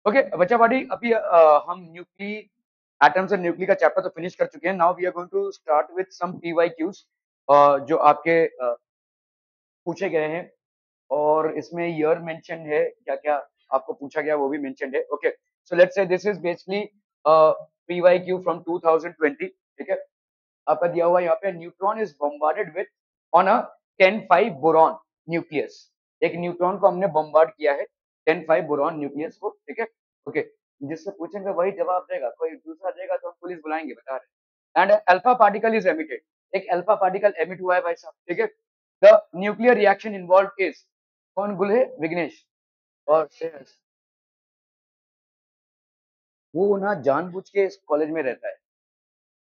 Okay बच्चा body अभी हम न्यूक्ली एटम्स एंड न्यूक्ली का चैप्टर तो फिनिश कर चुके हैं. Now we are going to start with some PYQs जो आपके पूछे गए हैं. और इसमें ईयर मेंशन है, क्या क्या आपको पूछा गया वो भी मेंशन है. Okay so let's say this is basically PYQ from 2020. ठीक है, आपका दिया हुआ यहाँ पे neutron is bombarded with on a 10-5 boron nucleus. एक न्यूट्रॉन को हमने बॉम्बार्ड किया है 10-5 बोरॉन न्यूक्लियस को. ठीक है, ओके जिससे पूछेंगे वही जवाब देगा, कोई दूसरा देगा तो हम पुलिस बुलाएंगे, बता रहे. And alpha particle is emitted, एक अल्फा पार्टिकल एमिट हुआ है भाई साहब. ठीक है, the nuclear reaction involve is, कौन गुल है, विघ्नेश और श्रेयस. वो ना जानबूझ के इस कॉलेज में रहता है.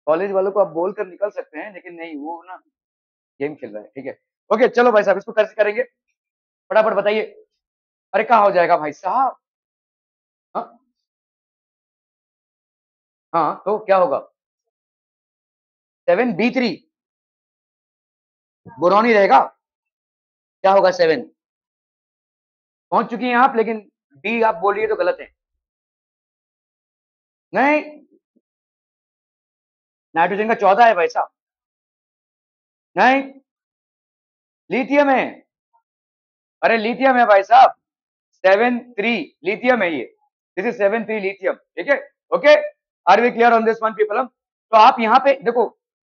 कॉलेज वालों को आप बोल कर निकल सकते हैं लेकिन नहीं, वो ना गेम खेल रहा है. ठीक है, ओके चलो भाई साहब इसको कैसे करेंगे, फटाफट बताइए. अरे कहाँ हो जाएगा भाई साहब. हाँ हाँ तो क्या होगा, 7B3 बोरॉन ही रहेगा. क्या होगा 7, पहुंच चुकी हैं आप, लेकिन डी आप बोल रही है तो गलत है. नहीं, नाइट्रोजन का 14 है भाई साहब. नहीं, लिथियम है. अरे लिथियम है भाई साहब, 7-3 लिथियम है ये. This is 7-3 lithium. ठीक है, okay are we clear on this one people. तो आप यहाँ पे देखो,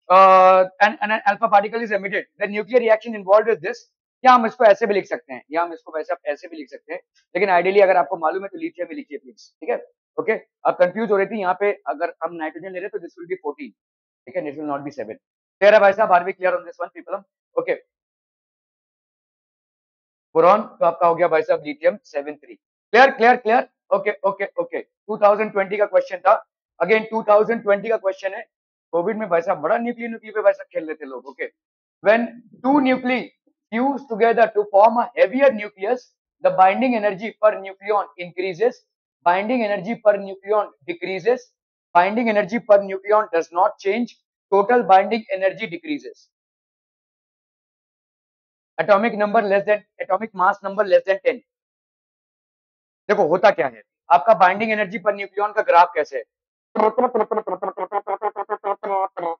an alpha particle is emitted, the nuclear reaction involve is this. या हम इसको ऐसे भी लिख सकते हैं, या हम इसको वैसे ऐसे भी लिख सकते हैं, लेकिन आइडियली अगर आपको मालूम है तो लिथियम भी लिखिए प्लीज. ठीक है, ओके आप कंफ्यूज हो रही थी यहाँ पे, अगर हम नाइट्रोजन ले रहे तो दिस विल बी 14. ठीक है, this will not be 7. Clear है भाई साहब, are we clear on this one people. Okay boron तो आपका हो गया भाई साहब lithium 7-3. Clear clear clear, okay okay okay. 2020 का क्वेश्चन था, अगेन 2020 का क्वेश्चन है. कोविड में भाई साहब बड़ा न्यूक्लियर न्यूक्लियर पे भाई साहब खेल रहे थे लोग. Okay when two nuclei fuse together to form a heavier nucleus, the binding energy per nucleon increases, binding energy per nucleon decreases, binding energy per nucleon does not change, total binding energy decreases. Atomic number less than, atomic mass number less than 10. देखो होता क्या है, आपका binding energy per nucleon का graph कैसे है,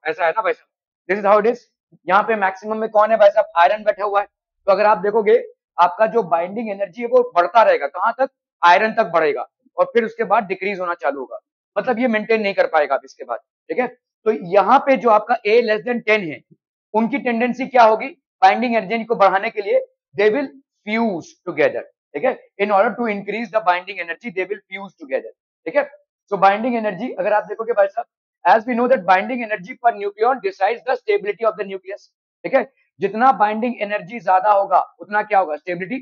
ऐसा है ना भाई साहब. This is how it is. यहाँ पे मैक्सिमम में कौन है भाई साहब, आयरन बैठा हुआ है. तो अगर आप देखोगे आपका जो बाइंडिंग एनर्जी है वो बढ़ता रहेगा, कहां तक, आयरन तक बढ़ेगा, और फिर उसके बाद डिक्रीज होना चालू होगा. मतलब ये मेंटेन नहीं कर पाएगा आप इसके बाद. ठीक है, तो यहाँ पे जो आपका ए लेस देन 10 है, उनकी टेंडेंसी क्या होगी, बाइंडिंग एनर्जी को बढ़ाने के लिए दे विल फ्यूज टुगेदर. ठीक है, in order to increase the binding energy they will fuse together. ठीक है, सो बाइंडिंग एनर्जी अगर आप देखोगे भाई साहब, as we know that binding energy per nucleon decides the stability of the nucleus. ठीक है, जितना बाइंडिंग एनर्जी ज्यादा होगा उतना क्या होगा, स्टेबिलिटी,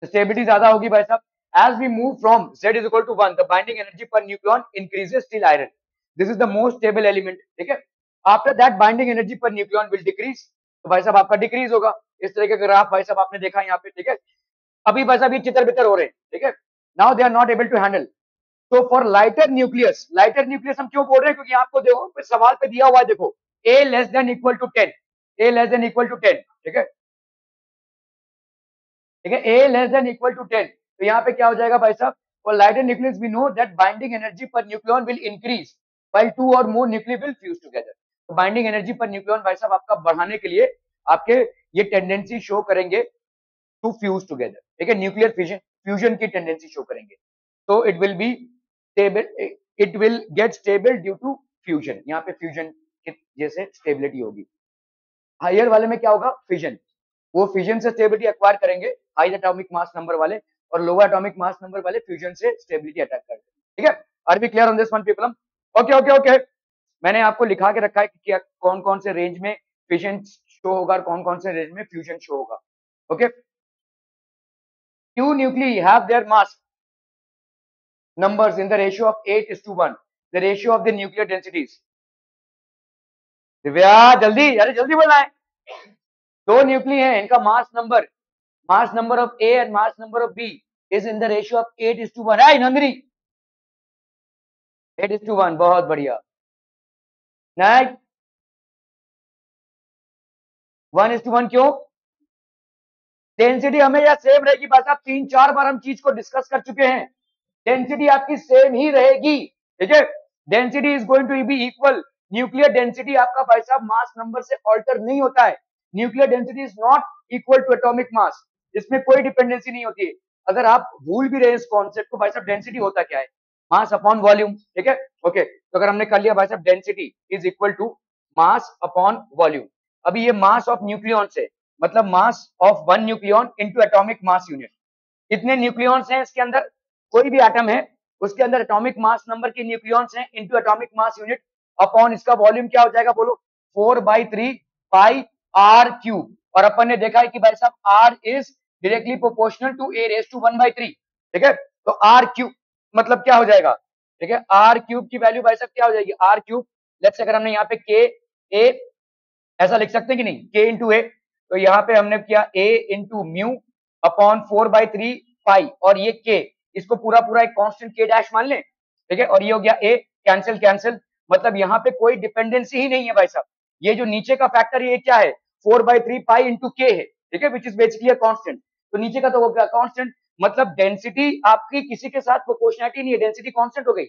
स्टेबिलिटी ज्यादा होगी भाई साहब. as we move from z is equal to 1, the binding energy per nucleon increases till iron. this is the most stable element. ठीक है, after that binding energy per nucleon will decrease. तो भाई साहब आपका डिक्रीज होगा. इस तरह का ग्राफ भाई साहब आपने देखा यहाँ पे. ठीक है, अभी भाई साहब ये चितर बितर हो रहे हैं. ठीक है, now they are not able to handle. तो for lighter nucleus, lighter nucleus हम क्यों बोल रहे हैं, क्योंकि आपको देखो सवाल पे दिया हुआ है, देखो A less than equal to 10, A less than equal to 10. ठीक है, ठीक है, A less than equal to 10. तो यहाँ पे क्या हो जाएगा भाई साहब, for lighter nucleus we know that binding energy per nucleon will increase while two और more nucleus will fuse together. तो बाइंडिंग एनर्जी पर न्यूक्लियन भाई साहब आपका बढ़ाने के लिए आपके ये टेंडेंसी शो करेंगे टू फ्यूज टुगेदर. ठीक है, न्यूक्लियर फ्यूजन, फ्यूजन की टेंडेंसी शो करेंगे. तो it will be stable, it will get stable due to fusion. यहाँ पे फ्यूजन जैसे स्टेबिलिटी होगी. हायर वाले में क्या होगा, फिजन, वो फ्यूजन से स्टेबिलिटी एक्वायर करेंगे हाई एटॉमिक मास नंबर वाले, और लोअर एटॉमिक मास नंबर वाले फ्यूजन से स्टेबिलिटी अटैक करते हैं. ठीक है, are we clear on this one people. Okay okay okay, मैंने आपको लिखा के रखा है कि क्या कौन कौन से रेंज में फिजन शो होगा और कौन कौन से रेंज में फ्यूजन शो होगा. Okay, two nuclei have their mass numbers in the ratio of 8:1, the ratio of the nuclear densities. Divya जल्दी, अरे जल्दी बनाए. दो न्यूक्ली हैं, इनका mass number of A and mass number of B is in the ratio of 8:1. है नंदरी, 8:1, बहुत बढ़िया. नेक्स्ट, 1:1 क्यों, डेंसिटी हमेशा सेम रहेगी भाई साहब, 3-4 बार हम चीज को डिस्कस कर चुके हैं। डेंसिटी आपकी सेम ही रहेगी, ठीक है। Density is going to be equal, nuclear density आपका भाई साहब मास नंबर से ऑल्टर नहीं होता है। Nuclear density is not equal to atomic mass, इसमें कोई डिपेंडेंसी नहीं होती है। अगर आप भूल भी रहे इस कॉन्सेप्ट को, भाई साहब डेंसिटी होता क्या है, मास अपॉन वॉल्यूम, ठीक है। ओके, तो अगर हमने कर लिया भाई साहब density is equal to mass upon volume, अभी ये मास ऑफ न्यूक्लियॉन्स है, मतलब mass of one nucleon into atomic mass unit. इतने न्यूक्लियॉन्स हैं इसके अंदर, कोई भी एटम है उसके अंदर एटॉमिक मास नंबर के न्यूक्लियॉन्स हैं into atomic mass unit upon इसका वॉल्यूम क्या हो जाएगा बोलो, 4/3 पाई आर क्यूब। और अपन ने देखा है कि भाई साहब R is directly proportional to A raise to 1/3, ठीक है। तो आर क्यूब मतलब क्या हो जाएगा, ठीक है, आर क्यूब की वैल्यू भाई साहब क्या हो जाएगी, आर क्यूब, लेट्स से अगर हमने यहाँ पे के ए ऐसा लिख सकते हैं कि नहीं, के इंटू ए, तो यहाँ पे हमने किया ए इंटू म्यू अपॉन 4/3 पाई, और ये के, इसको पूरा पूरा एक कांस्टेंट के डैश मान लें, ठीक है, और ये हो गया ए, कैंसिल कैंसिल, मतलब यहाँ पे कोई डिपेंडेंसी ही नहीं है भाई साहब। ये जो नीचे का फैक्टर ये क्या है, 4/3 पाई इंटू के है, ठीक है, which is basically a constant. तो नीचे का तो हो गया कांस्टेंट, मतलब डेंसिटी आपकी किसी के साथ प्रोपोर्शनलिटी नहीं है, डेंसिटी कांस्टेंट हो गई।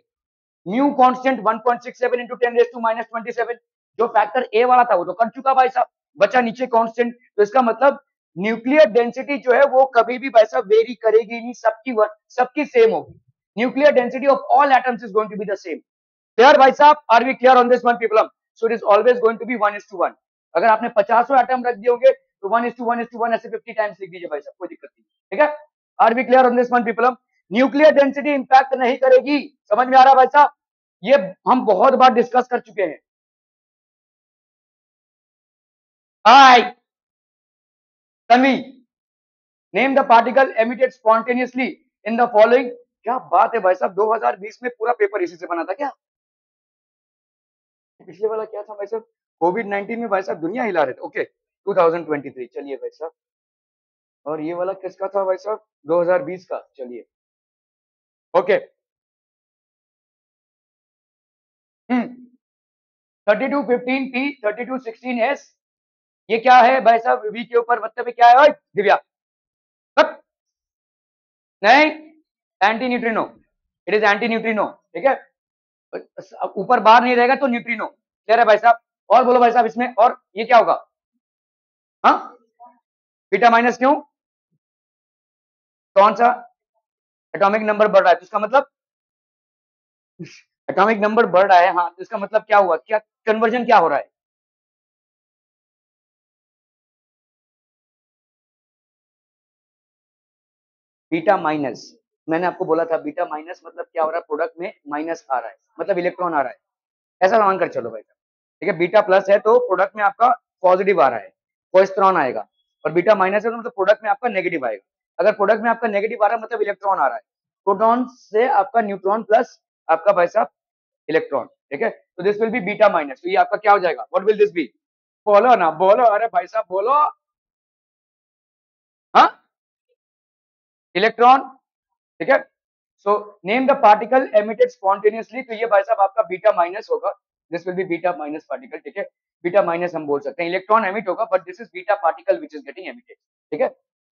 म्यू कांस्टेंट 1.67 इंटू 10⁻⁻²7, जो फैक्टर ए वाला था वो तो कट चुका भाई साहब, बचा नीचे कांस्टेंट। तो इसका मतलब न्यूक्लियर डेंसिटी जो है वो कभी भी भाई साहब वेरी करेगी नहीं, सबकी सेम होगी। Nuclear density of all atoms is going to be the same. Clear भाई साहब, are we clear on this one people? So it is always going to be 1:1। अगर आपने 50 एटम रख दिए होंगे तो 1:1:1 ऐसे 50 टाइम्स लिख दीजिए भाई साहब, कोई दिक्कत नहीं, ठीक है। Are we clear on this one people? Nuclear density impact नहीं करेगी, समझ में आ रहा है भाई साहब? ये हम बहुत बार डिस्कस कर चुके हैं। Hi Tanvi, name the particle emitted spontaneously in the following. क्या बात है भाई साहब, 2020 में पूरा पेपर इसी से बना था क्या? पिछले वाला क्या था भाई साहब, कोविड-19 में भाई साहब दुनिया हिला रहे थे। ओके 2023, चलिए भाई साहब। और ये वाला किसका था भाई साहब, 2020 का, चलिए ओके। 3215P 3216S, ये क्या है भाई साहब, वी के ऊपर मतलब क्या है दिव्या? नहीं, anti neutrino, it is anti neutrino, ठीक है। ऊपर बाहर नहीं रहेगा तो न्यूट्रिनो, क्लियर है भाई साहब? और बोलो भाई साहब इसमें, और ये क्या होगा? हाँ, बीटा माइनस क्यों, कौन सा? एटॉमिक नंबर बढ़ रहा है तो इसका मतलब एटॉमिक नंबर बढ़ रहा है, हाँ, तो इसका मतलब क्या हुआ, क्या कन्वर्जन क्या हो रहा है? बीटा माइनस, मैंने आपको बोला था बीटा माइनस मतलब क्या हो रहा है, प्रोडक्ट में माइनस आ रहा है, मतलब इलेक्ट्रॉन आ रहा है, ऐसा मान कर चलो भाई साहब, ठीक है। बीटा प्लस है तो प्रोडक्ट में आपका पॉजिटिव आ रहा है, पॉजिट्रॉन आएगा, और बीटा माइनस है तो मतलब प्रोडक्ट में आपका नेगेटिव आएगा। अगर प्रोडक्ट में आपका नेगेटिव आ रहा है मतलब इलेक्ट्रॉन आ रहा है, प्रोटॉन से आपका न्यूट्रॉन प्लस आपका भाई साहब इलेक्ट्रॉन, ठीक है। तो this will be beta minus, तो ये आपका क्या हो जाएगा, व्हाट विल दिस बी? बोलो ना, बोलो, अरे भाई साहब बोलो। हाँ, इलेक्ट्रॉन, ठीक है। So name the particle emitted spontaneously, तो ये भाई साहब आपका बीटा माइनस होगा, this will be beta minus particle, ठीक है। बीटा माइनस हम बोल सकते हैं, इलेक्ट्रॉन एमिट होगा but this is beta particle which is getting emitted, ठीक है।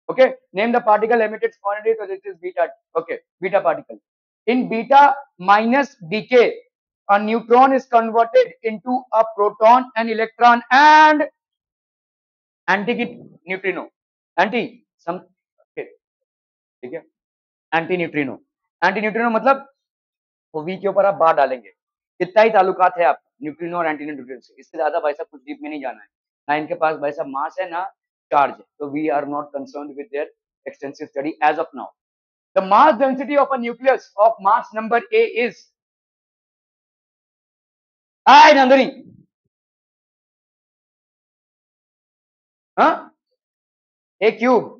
Okay, name the particle emitted spontaneously, तो this is beta, okay, beta particle. In beta minus decay, a neutron is converted into a proton, an electron, and anti-neutrino, anti some, okay, ठीक है, anti neutrino. Anti neutrino मतलब वो we के ऊपर आप बार डालेंगे, इतना ही ताल्लुकात है आप न्यूट्रिनो और एंटी न्यूट्रिनो से, इससे ज्यादा भाई साहब कुछ डीप में नहीं जाना है, ना इनके पास भाई साहब मास है ना चार्ज है, तो we are not concerned with their extensive study as of now. The mass density of a nucleus of mass number A is, hi Nandni, हाँ, ए क्यूब,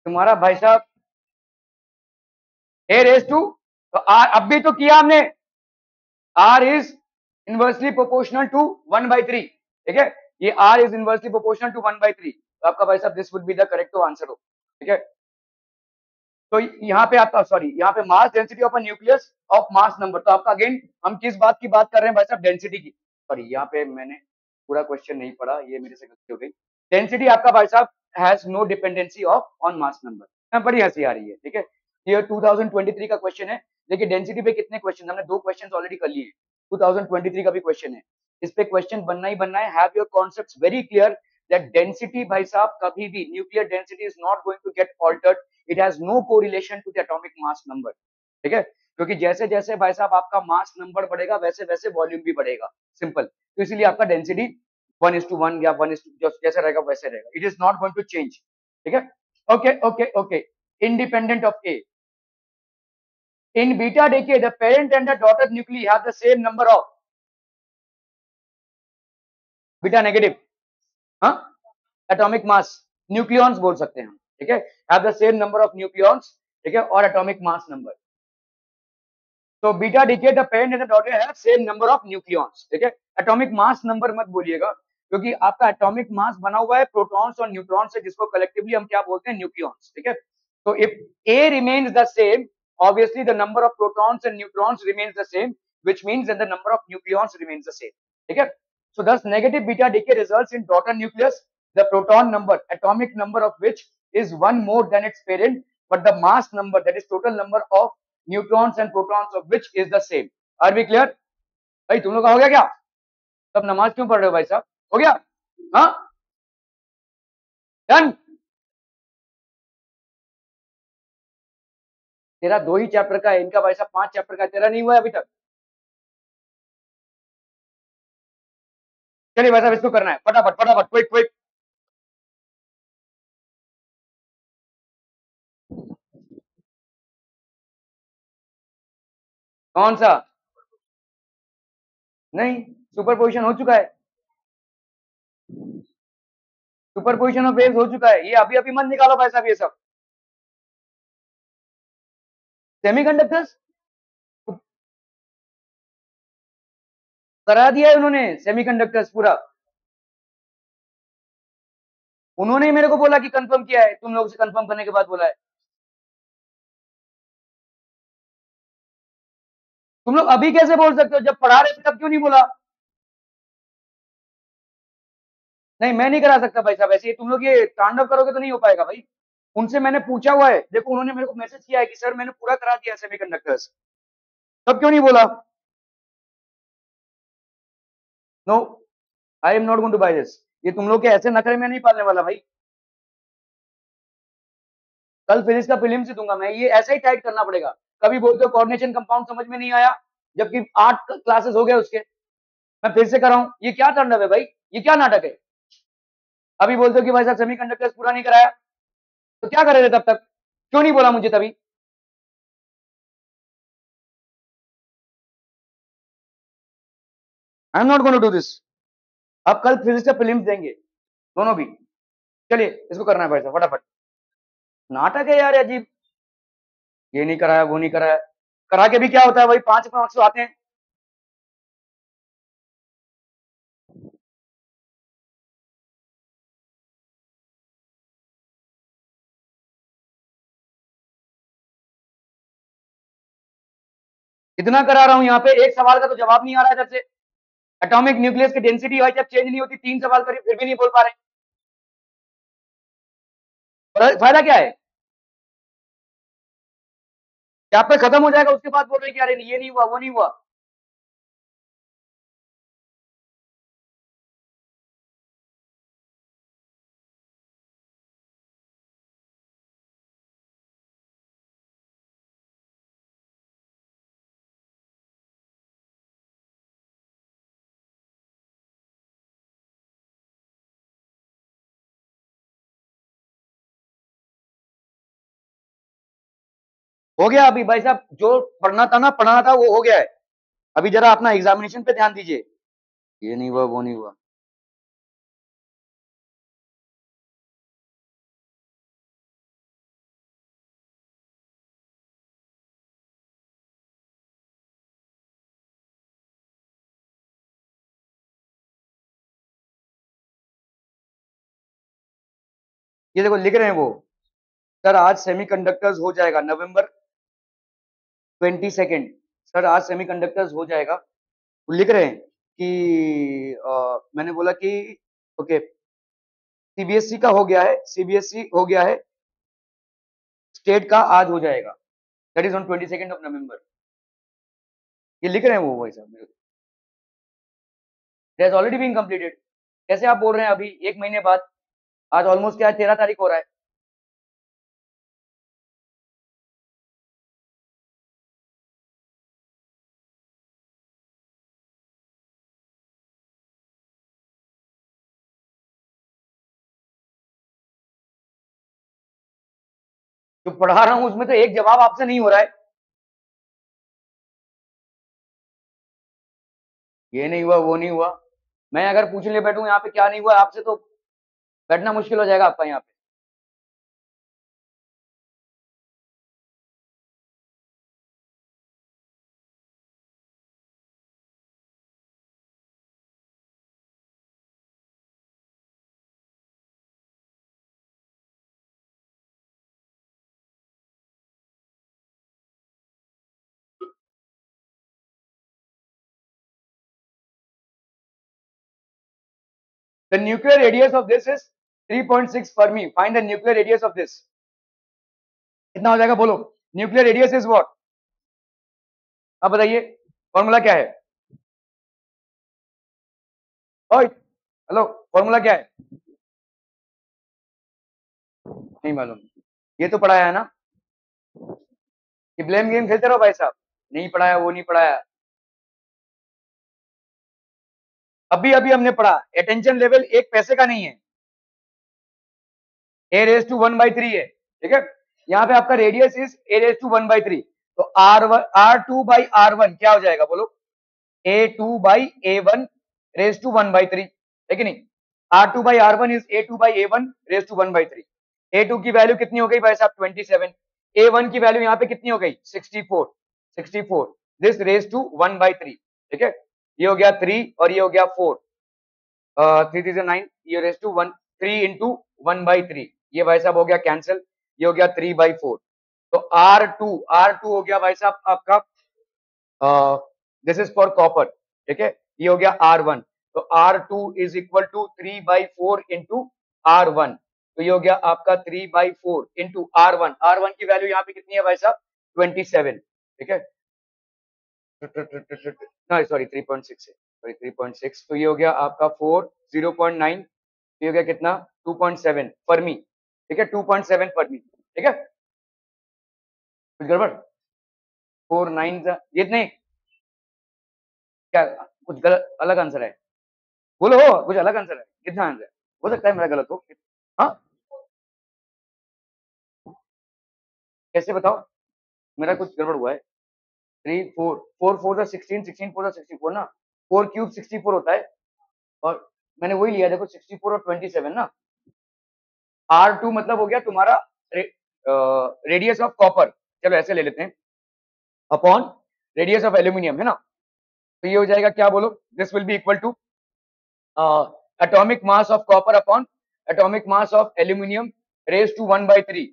तुम्हारा भाई साहब ए रेस टू, तो आर अब भी तो किया हमने, R is inversely proportional to 1/3, ठीक है, ये R is inversely proportional to 1/3, तो आपका भाई साहब this would be the correct answer हो, ठीक है। तो यहाँ पे आपका, सॉरी, यहाँ पे मास density of a nucleus of mass number, तो आपका अगेन हम किस बात की बात कर रहे हैं भाई साहब, डेंसिटी की। सॉरी यहाँ पे मैंने पूरा क्वेश्चन नहीं पढ़ा, ये मेरे से गलती हो गई। डेंसिटी आपका भाई साहब has no dependency of on mass number. बड़ी हंसी आ रही है, ठीक है। ये 2023 का क्वेश्चन है। देखिए डेंसिटी पे कितने क्वेश्चन, हमने 2 क्वेश्चन ऑलरेडी कर लिए। 2023 का भी क्वेश्चन है, इस पे क्वेश्चन बनना ही बनना है। Have your concepts very clear that density भाई साहब कभी भी nuclear density is not going to get altered, it has no correlation to the atomic mass number, ठीक है। क्योंकि जैसे जैसे भाई साहब आपका मास नंबर बढ़ेगा वैसे वैसे वॉल्यूम भी बढ़ेगा, सिंपल। तो इसीलिए आपका डेंसिटी 1:1 या 1:, जैसे रहेगा वैसे रहेगा, it is not going to change, ठीक है। Okay okay okay, independent of A. In beta decay, the parent and the daughter nuclei have the same number of beta negative, हाँ, atomic mass, न्यूक्लियॉन्स बोल सकते हैं हम, ठीक है। have the same number of nucleons, ठीक है, और atomic mass number. तो beta decay the parent and the daughter have same number of nucleons, ठीक है। atomic mass number मत बोलिएगा, क्योंकि आपका atomic mass बना हुआ है प्रोटॉन्स और न्यूट्रॉन्स से, जिसको कलेक्टिवली हम क्या बोलते हैं, न्यूक्लियॉन्स, ठीक है। तो if A remains the same, obviously the number of protons and neutrons remains the same, which means that the number of nucleons remains the same, ठीक है। So thus negative beta decay results in daughter nucleus, the proton number, atomic number of which is one more than its parent, but the mass number, that is total number of neutrons and protons of which is the same. Are we clear? भाई तुम लोग का हो गया क्या? तब नमाज क्यों पढ़ रहे हो भाई साहब? हो गया? हाँ, डन। तेरा 2 ही चैप्टर का है, इनका भाई साहब 5 चैप्टर का, तेरा नहीं हुआ है अभी तक। चलिए भाई साहब इसको करना है फटाफट फटाफट, क्विक क्विक। कौन सा? नहीं, सुपरपोजिशन हो चुका है, सुपरपोजिशन ऑफ वेव्स हो चुका है, ये अभी अभी मत निकालो भाई साहब ये सब। सेमीकंडक्टर्स करा दिया है उन्होंने, सेमीकंडक्टर्स पूरा उन्होंने ही मेरे को बोला कि कंफर्म किया है, तुम लोग से कंफर्म करने के बाद बोला है। तुम लोग अभी कैसे बोल सकते हो, जब पढ़ा रहे थे तब क्यों नहीं बोला? नहीं मैं नहीं करा सकता भाई साहब ऐसे, तुम लोग ये तांडव करोगे तो नहीं हो पाएगा भाई। उनसे मैंने पूछा हुआ है, देखो उन्होंने मेरे को मैसेज किया है कि सर मैंने पूरा करा दिया सेमीकंडक्टर्स, तब क्यों नहीं बोला? No, I am not going to buy this, ये तुम लोग के ऐसे नखरे में नहीं पालने वाला भाई। कल फिजिक्स का प्रीलिम्स से दूंगा मैं, ये ऐसे ही टाइट करना पड़ेगा। कभी बोलते हो कोऑर्डिनेशन कंपाउंड समझ में नहीं आया, जबकि 8 क्लासेस हो गए उसके, मैं फिर से कराऊं, ये क्या तांडव है भाई, ये क्या नाटक है? अभी बोलते हो कि भाई साहब सेमीकंडक्टर्स पूरा नहीं कराया, तो क्या करे थे तब तक, क्यों नहीं बोला मुझे तभी? I am not going to do this. अब कल फिजिक्स का प्रीलिम्स देंगे दोनों भी। चलिए इसको करना है भाई साहब फटाफट, नाटक है यार अजीब, ये नहीं कराया वो नहीं कराया, करा के भी क्या होता है, वही 5 मार्क्स आते हैं। इतना करा रहा हूं यहाँ पे, एक सवाल का तो जवाब नहीं आ रहा है जब से। एटॉमिक न्यूक्लियस की डेंसिटी भाई जब चेंज नहीं होती, 3 सवाल करी फिर भी नहीं बोल पा रहे, फायदा क्या है? चैप्टर खत्म हो जाएगा उसके बाद बोल रहे कि अरे ये नहीं हुआ वो नहीं हुआ। हो गया अभी भाई साहब, जो पढ़ना था ना पढ़ना था वो हो गया है। अभी जरा अपना एग्जामिनेशन पे ध्यान दीजिए, ये नहीं हुआ वो नहीं हुआ। ये देखो लिख रहे हैं वो, सर आज सेमीकंडक्टर्स हो जाएगा नवंबर 22। सर आज सेमीकंडक्टर्स हो जाएगा, वो लिख रहे हैं कि मैंने बोला कि ओके सीबीएसई का हो गया है, सीबीएसई हो गया है, स्टेट का आज हो जाएगा, that is on 22 of November. ये लिख रहे हैं वो भाई साहब, इट ऑलरेडी बीन कंप्लीटेड। कैसे आप बोल रहे हैं अभी 1 महीने बाद? आज ऑलमोस्ट क्या है, 13 तारीख हो रहा है। जो पढ़ा रहा हूं उसमें तो एक जवाब आपसे नहीं हो रहा है। ये नहीं हुआ, वो नहीं हुआ। मैं अगर पूछने बैठूं यहाँ पे क्या नहीं हुआ आपसे, तो बैठना मुश्किल हो जाएगा आपका यहाँ पे। The nuclear radius of this is 3.6 Fermi. Find the nuclear radius of this. कितना हो जाएगा बोलो? Nuclear radius is what? अब बताइए फॉर्मूला क्या है? ओए हेलो, फॉर्मूला क्या है? नहीं मालूम? ये तो पढ़ाया है ना? कि ब्लेम गेम खेलते रहो भाई साहब, नहीं पढ़ाया, वो नहीं पढ़ाया। अभी अभी हमने पढ़ा, अटेंशन लेवल 1 पैसे का नहीं है, ए रेज टू 1/3 है, ठीक है। यहाँ पे आपका radius is a raise to 1/3, तो R2/R1 क्या हो जाएगा बोलो? A2/A1 रेज टू 1/3 है कि नहीं? R2/R1 is A2/A1 raise to 1/3। A2 की वैल्यू कितनी हो गई भाई साहब? 27। A1 की वैल्यू यहाँ पे कितनी हो गई? 64। दिस रेज टू 1/3, ठीक है। ये हो गया 3 और ये हो गया 4, 3 3 9, ये रेज टू 1, 3 इंटू 1/3, ये भाई साहब हो गया कैंसिल, ये हो गया 3/4। तो R2 हो गया भाई साहब आपका, दिस इज फॉर कॉपर, ठीक है। ये हो गया R1, तो R2 is equal to 3/4 into R1, तो ये हो गया आपका 3/4 इंटू R1 की वैल्यू यहाँ पे कितनी है भाई साहब? 27, ठीक है। सॉरी 3.6 है, सॉरी 3.6, तो ये हो गया आपका 4, 0.9, ये हो गया कितना? 2.7 फर्मी, ठीक है, 2.7 फर्मी, ठीक है। कुछ गड़बड़? 4 9 ये नहीं, क्या कुछ गलत अलग आंसर है? बोलो हो कुछ अलग आंसर है, कितना आंसर है? हो सकता है मेरा गलत हो। हाँ, कैसे बताओ? मेरा कुछ गड़बड़ हुआ है। 3 4 4 4 16, 16 4 64 ना, 4³ 64 होता है, और मैंने वही लिया देखो, 64 और 27 ना। R2 मतलब हो गया तुम्हारा रेडियस ऑफ कॉपर, चलो ऐसे ले लेते हैं, अपॉन रेडियस ऑफ एल्यूमिनियम, है ना। तो ये हो जाएगा क्या बोलो? This will be equal to atomic mass of copper upon atomic mass of aluminium raise to 1/3,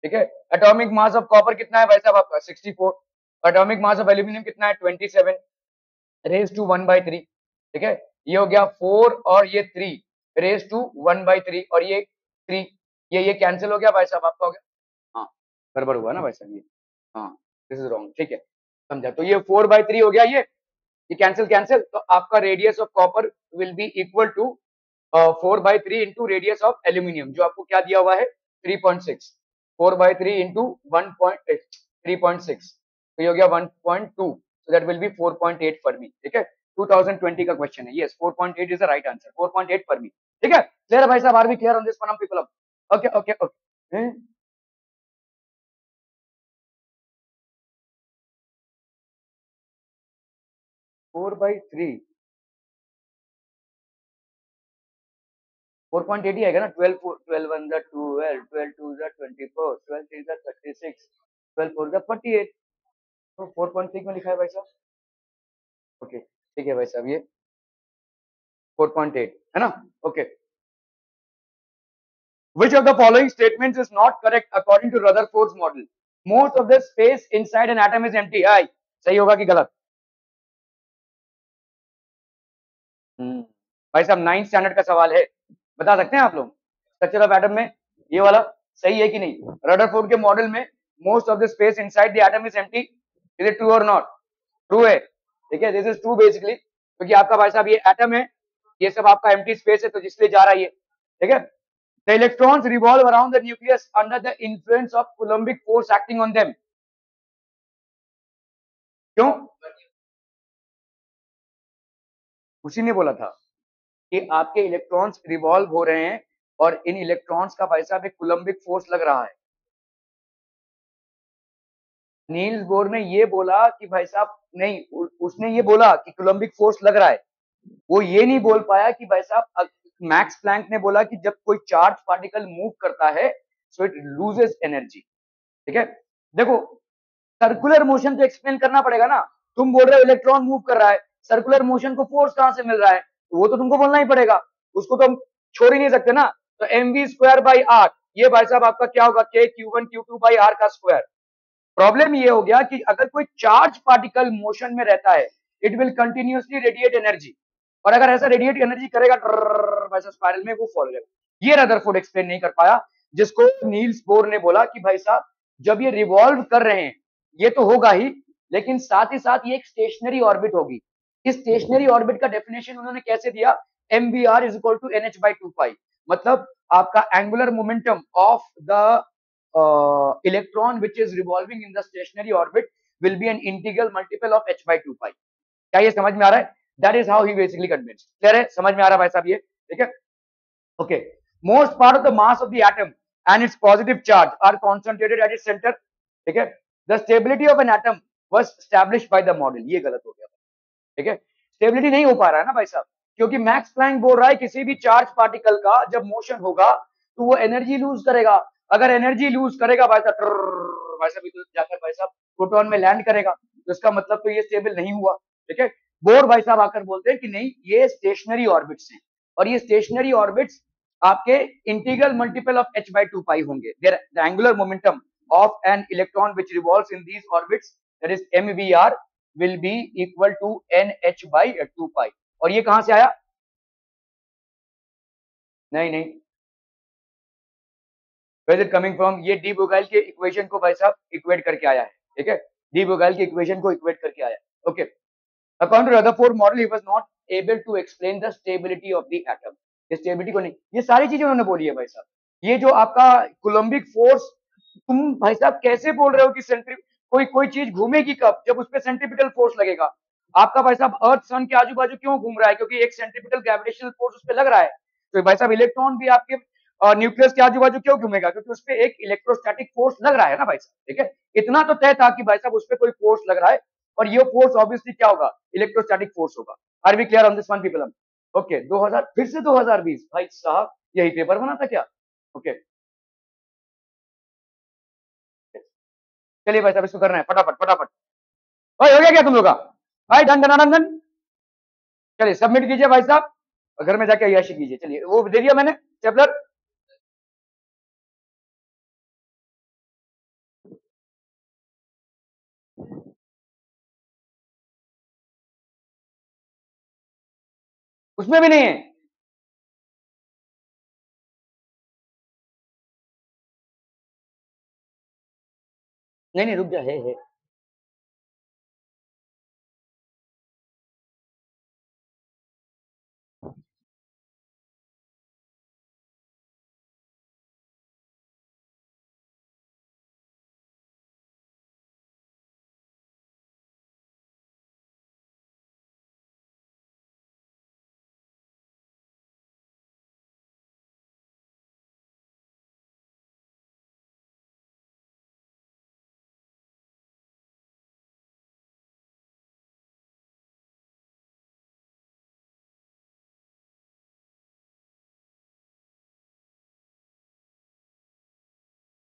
ठीक है। एटॉमिक मास ऑफ कॉपर कितना है भाई साहब आपका? 64। एटॉमिक मास ऑफ एल्यूमिनियम कितना है? 27 रेज टू 1/3, ठीक है। ये हो गया 4 और ये 3 रेज टू 1/3, और ये 3, ये कैंसिल हो गया भाई साहब आपका, हो गया। हाँ, गड़बड़ हुआ ना भाई साहब ये, हाँ, दिस इज रॉन्ग, ठीक है, समझा। तो ये 4/3 हो गया, ये कैंसिल कैंसिल, तो आपका radius of copper will be equal to 4/3 into radius of aluminium, जो आपको क्या दिया हुआ है? 3.6। 4/3 इंटू 3.6, तो ये हो गया 1.2, so that will be 4.8 fermi, ठीक है। 2020 का क्वेश्चन है, yes 4.8 is the right answer, 4.8 fermi, ठीक है। क्लियर है भाई साहब? Are we clear on this one people? Okay okay okay. 4/3 4.8 ही आएगा ना। 12 1 12, 12 2 24, 12 3 36, 12 4 48, तो 4.6 में लिखा है भाई साहब। ओके, ठीक है भाई साहब, ये 4.8 है ना। Okay, which of the following statements is not correct according to Rutherford's model? Most of the space inside an atom is empty। आई सही होगा कि गलत? भाई साहब 9th स्टैंडर्ड का सवाल है, बता सकते हैं आप लोग? स्ट्रक्चर ऑफ एटम में ये वाला सही है कि नहीं? रदरफोर्ड के मॉडल में most of the space inside the atom is empty, is it true और नॉट? ट्रू है, ठीक है, दिस इज ट्रू बेसिकली, क्योंकि आपका भाई साहब ये एटम है, ये सब आपका एम्प्टी स्पेस है, तो जिसलिए जा रहा है ये, ठीक है। The electrons revolve around the nucleus under the influence of Coulombic force acting on them. क्यों? उसी ने बोला था कि आपके इलेक्ट्रॉन्स रिवॉल्व हो रहे हैं और इन इलेक्ट्रॉन्स का भाई साहब एक कूलम्बिक फोर्स लग रहा है। नील्स बोर ने ये बोला कि भाई साहब नहीं, उसने ये बोला कि कूलम्बिक फोर्स लग रहा है, वो ये नहीं बोल पाया कि भाई साहब मैक्स प्लैंक ने बोला कि जब कोई चार्ज पार्टिकल मूव करता है सो इट लूजेस एनर्जी, ठीक है। देखो, सर्कुलर मोशन तो एक्सप्लेन करना पड़ेगा ना, तुम बोल रहे हो इलेक्ट्रॉन मूव कर रहा है, सर्कुलर मोशन को फोर्स कहां से मिल रहा है, तो वो तो तुमको बोलना ही पड़ेगा, उसको तो हम छोड़ ही नहीं सकते ना। तो mv²/r, ये भाई साहब आपका क्या होगा, k(q1q2/r) का स्क्वायर। प्रॉब्लम ये हो गया कि अगर कोई चार्ज पार्टिकल मोशन में रहता है, it will continuously radiate energy, और अगर ऐसा रेडिएट एनर्जी करेगा वैसा स्पाइरल में वो फॉल हो जाएगा। ये रदरफोर्ड एक्सप्लेन नहीं कर पाया, जिसको नील्स बोर ने बोला कि भाई साहब जब ये रिवॉल्व कर रहे हैं, ये तो होगा ही, लेकिन साथ ही साथ ये एक स्टेशनरी ऑर्बिट होगी। इस स्टेशनरी ऑर्बिट का डेफिनेशन उन्होंने कैसे दिया, mvr is equal to nh/2 मतलब आपका angular momentum of the electron which is revolving in the stationary orbit will be an integral multiple of h/2 pi। क्या ये समझ में आ रहा है? That is how he basically convinced। Clear है, समझ में आ रहा है भाई साहब ये, ठीक है। Okay, most part of the mass of the atom and its positive charge are concentrated at its center, ठीक है। The stability of an atom was established by the model। ये गलत हो गया, ठीक है, स्टेबिलिटी नहीं हो पा रहा है ना भाई साहब, क्योंकि मैक्स प्लैंक बोल रहा है किसी भी चार्ज पार्टिकल का जब मोशन होगा तो वो एनर्जी लूज करेगा, अगर एनर्जी लूज करेगा भाई साहब, भाई साहब जाकर भाई साहब प्रोटॉन में लैंड करेगा, तो इसका मतलब तो ये स्टेबल नहीं हुआ, ठीक है। बोर भाई साहब आकर बोलते हैं कि नहीं, ये स्टेशनरी ऑर्बिट्स हैं, और ये स्टेशनरी ऑर्बिट्स आपके integral multiple of h/2 pi होंगे। The angular momentum of an electron which revolves in these orbits, that is mvr, will be equal to nh/2 pi। और ये कहां से आया? नहीं नहीं, where is it coming from? ये डी ब्रोगली के इक्वेशन को भाई साहब इक्वेट करके आया है, ठीक है, डी ब्रोगली के इक्वेशन को इक्वेट करके आया है। Okay, according to Rutherford model he was not able to explain the stability of the atom. Stability को नहीं, ये सारी चीजें उन्होंने बोली है भाई साहब। ये जो आपका कोलम्बिक फोर्स, तुम भाई साहब कैसे बोल रहे हो कि सेंट्री कोई चीज घूमेगी कब, जब उस पर सेंट्रीपिटल फोर्स लगेगा। आपका भाई साहब अर्थ सन के आजू बाजू क्यों घूम रहा है, क्योंकि एक सेंट्रीपिटल ग्रेविटेशनल फोर्स उस पर लग रहा है। तो भाई साहब इलेक्ट्रॉन भी आपके न्यूक्लियस के आजू बाजू क्यों घूमेगा, क्योंकि उस पर एक इलेक्ट्रोस्टैटिक फोर्स लग रहा है ना भाई साहब, ठीक है। इतना तो तय था कि भाई साहब उस पर कोई फोर्स लग रहा है, और ये फोर्स ऑब्वियसली क्या होगा, इलेक्ट्रोस्टैटिक फोर्स होगा। Are we clear on this one people? Okay, 2000 फिर से 2020 भाई साहब, यही पेपर बना था क्या? ओके, चलिए भाई साहब इसको करना है फटाफट फटाफट। भाई हो गया क्या तुम लोग का? भाई डन डन डन डन, चलिए सबमिट कीजिए भाई साहब, घर में जाके अय्याशी कीजिए। चलिए वो दे दिया मैंने स्टेपलर, उसमें भी नहीं है। नहीं नहीं रुक जा, है।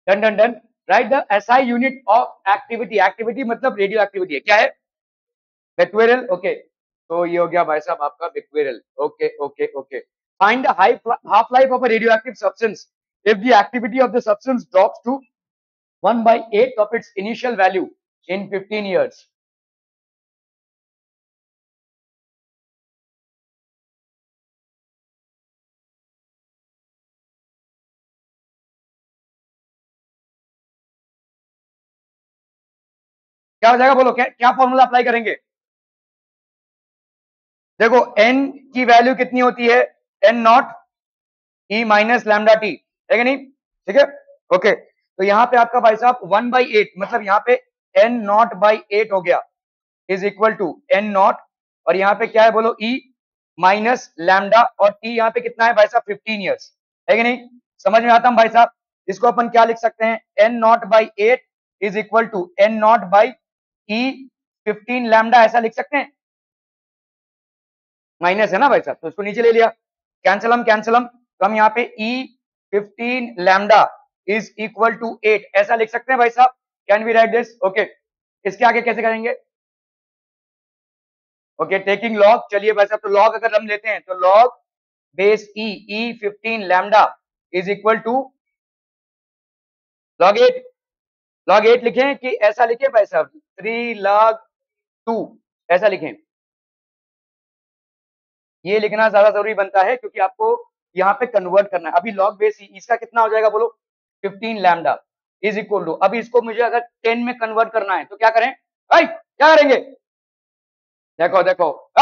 Done done done, right the SI unit of activity, activity मतलब रेडियो एक्टिविटी है, क्या है? बेक्वेरल, ओके, तो ये हो गया भाई साहब आपका becquerel. Okay okay okay, find the half life of a radioactive substance if the activity of the substance drops to 1/8 of its initial value in 15 years। क्या हो जाएगा बोलो, क्या फॉर्मूला अप्लाई करेंगे? देखो n की वैल्यू कितनी होती है, n not E minus lambda t, है कि नहीं? ठीक है, ओके। तो यहाँ पे आपका भाई साहब 1/8, मतलब यहाँ पे n नॉट बाई 8 हो गया, is equal to n naught, और यहाँ पे क्या है बोलो, e माइनस लैम्डा, और t यहाँ पे कितना है भाई साहब 15 ईयर्स, है कि नहीं? समझ में आता है भाई साहब? इसको अपन क्या लिख सकते हैं, n naught by 8 is equal to n naught by e 15 lambda, ऐसा लिख सकते हैं। माइनस है ना भाई साहब, तो इसको नीचे ले लिया, कैंसलम, तो हम यहाँ पे e 15 lambda is equal to 8 ऐसा लिख सकते हैं भाई साहब। Can we write this? Okay, इसके आगे कैसे करेंगे? ओके, टेकिंग लॉग, चलिए भाई साहब, तो लॉग अगर हम लेते हैं तो log base e 15 lambda is equal to log 8 लिखें कि ऐसा लिखे भाई साहब 3 log 2 ऐसा लिखें? ये लिखना ज्यादा जरूरी बनता है क्योंकि आपको यहाँ पे कन्वर्ट करना है। अभी लॉग बेस इसका कितना हो जाएगा बोलो, 15 लैम्डा इज इक्वल टू, अभी इसको मुझे अगर 10 में कन्वर्ट करना है तो क्या करें? क्या करेंगे? देखो देखो,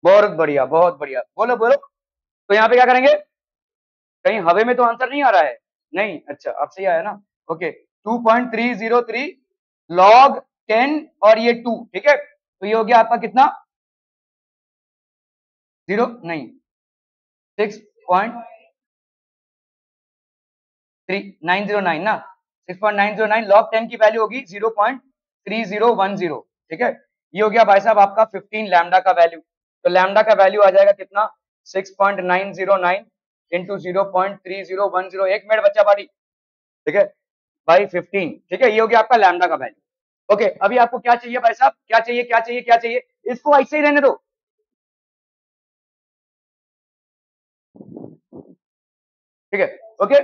बहुत बढ़िया, बहुत बढ़िया, बोलो बोलो। तो यहाँ पे क्या करेंगे? कहीं हवे में तो आंसर नहीं आ रहा है? नहीं, अच्छा अब सही आया ना? ओके, 2.303 लॉग 10 और ये 2, ठीक है, तो ये हो गया आपका कितना, जीरो नहीं 6.909 ना, 6.909 लॉग 10 की वैल्यू होगी 0.3010, ठीक है। ये हो गया भाई साहब आपका 15 लैम्डा का वैल्यू, तो लैम्डा का वैल्यू आ जाएगा कितना, 6.909 इंटू 0.3010, एक मिनट बच्चा पार्टी, ठीक है, बाई 15, ठीक है, ये हो गया आपका लैम्डा का वैल्यू। ओके, अभी आपको क्या चाहिए भाई साहब, क्या चाहिए, क्या चाहिए, क्या चाहिए? इसको ऐसे ही रहने दो, ठीक है, ओके।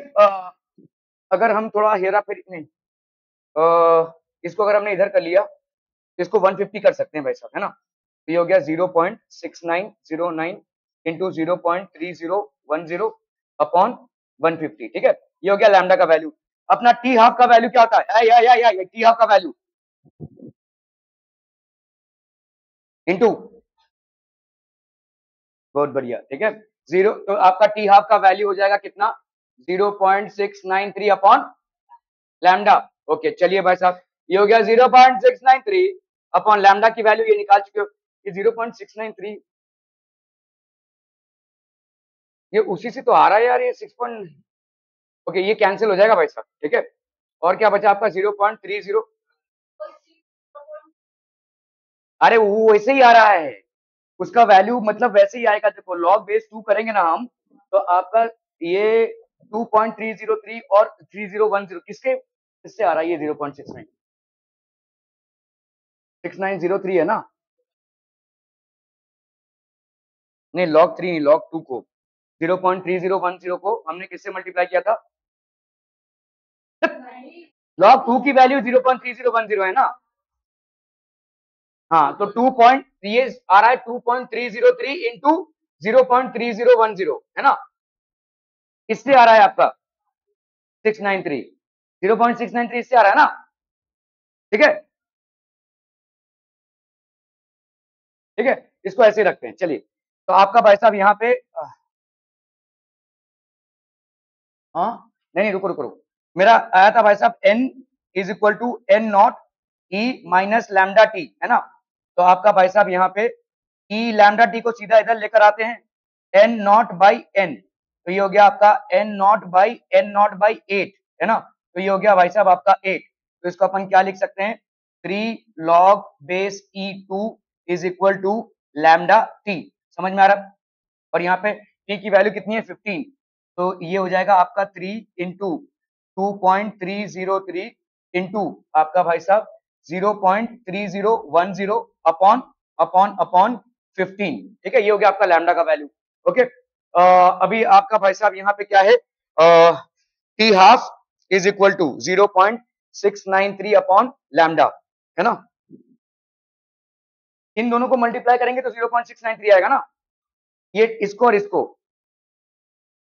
अगर हम थोड़ा हेरा फेरी नहीं, इसको अगर हमने इधर कर लिया, इसको 150 कर सकते हैं भाई साहब, है ना? तो ये हो गया 0.6909 इंटू 0.3010 अपॉन 150, ठीक है, ये हो गया लैम्डा का वैल्यू। अपना टी हाफ का वैल्यू क्या होता है, या टी हाफ का वैल्यू इंटू, बहुत बढ़िया, ठीक है, जीरो, तो आपका टी हाफ का वैल्यू हो जाएगा कितना, 0.693 अपॉन लैम्डा। ओके, चलिए भाई साहब, ये हो गया 0.693 अपॉन लैम्डा की वैल्यू ये निकाल चुके हो, ये 0.693, ये उसी से तो आ रहा है यार, ये 6 ओके, ये कैंसिल हो जाएगा भाई साहब, ठीक है, और क्या बचा आपका 0.30, अरे वो वैसे ही आ रहा है, उसका वैल्यू मतलब वैसे ही आएगा, देखो लॉग बेस 2 करेंगे ना हम, तो आपका ये 2.303 और 3010 किसके, किससे आ रहा है, ये 0.6903 है ना? नहीं, लॉग 3 नहीं, लॉग 2 को, 0.3010 को हमने किससे मल्टीप्लाई किया था? लॉग 2 की वैल्यू 0.3010 है ना? हाँ, तो 2 पॉइंट ये आ रहा है 2.303 इंटू 0.3010, है ना? इससे आ रहा है आपका 693, 0.693 इससे आ रहा है ना, ठीक है, ठीक है, इसको ऐसे रखते हैं, चलिए। तो आपका भाई साहब यहाँ पे हाँ, नहीं नहीं, रुको रुको रुको, मेरा आया था भाई साहब n is equal to n naught e minus lambda t, है ना? तो आपका भाई साहब यहाँ पे e लैम्डा टी को सीधा इधर लेकर आते हैं, n नॉट बाई n, तो ये हो गया आपका n नॉट बाई 8, है ना? तो ये हो गया भाई साहब आपका 8, तो इसको अपन क्या लिख सकते हैं, 3 log base e2 is equal to lambda t, समझ में आ रहा है? और यहाँ पे t की वैल्यू कितनी है, 15, तो ये हो जाएगा आपका 3 इंटू 2.303 इंटू आपका भाई साहब 0.3010 अपॉन अपॉन अपॉन 15, ठीक है, ये हो गया आपका लैम्डा का वैल्यू। ओके, अभी आपका भाई साहब यहाँ पे क्या है, T half is equal to 0.693 upon lambda, है ना? इन दोनों को मल्टीप्लाई करेंगे तो 0.693 आएगा ना, ये इसको और इसको,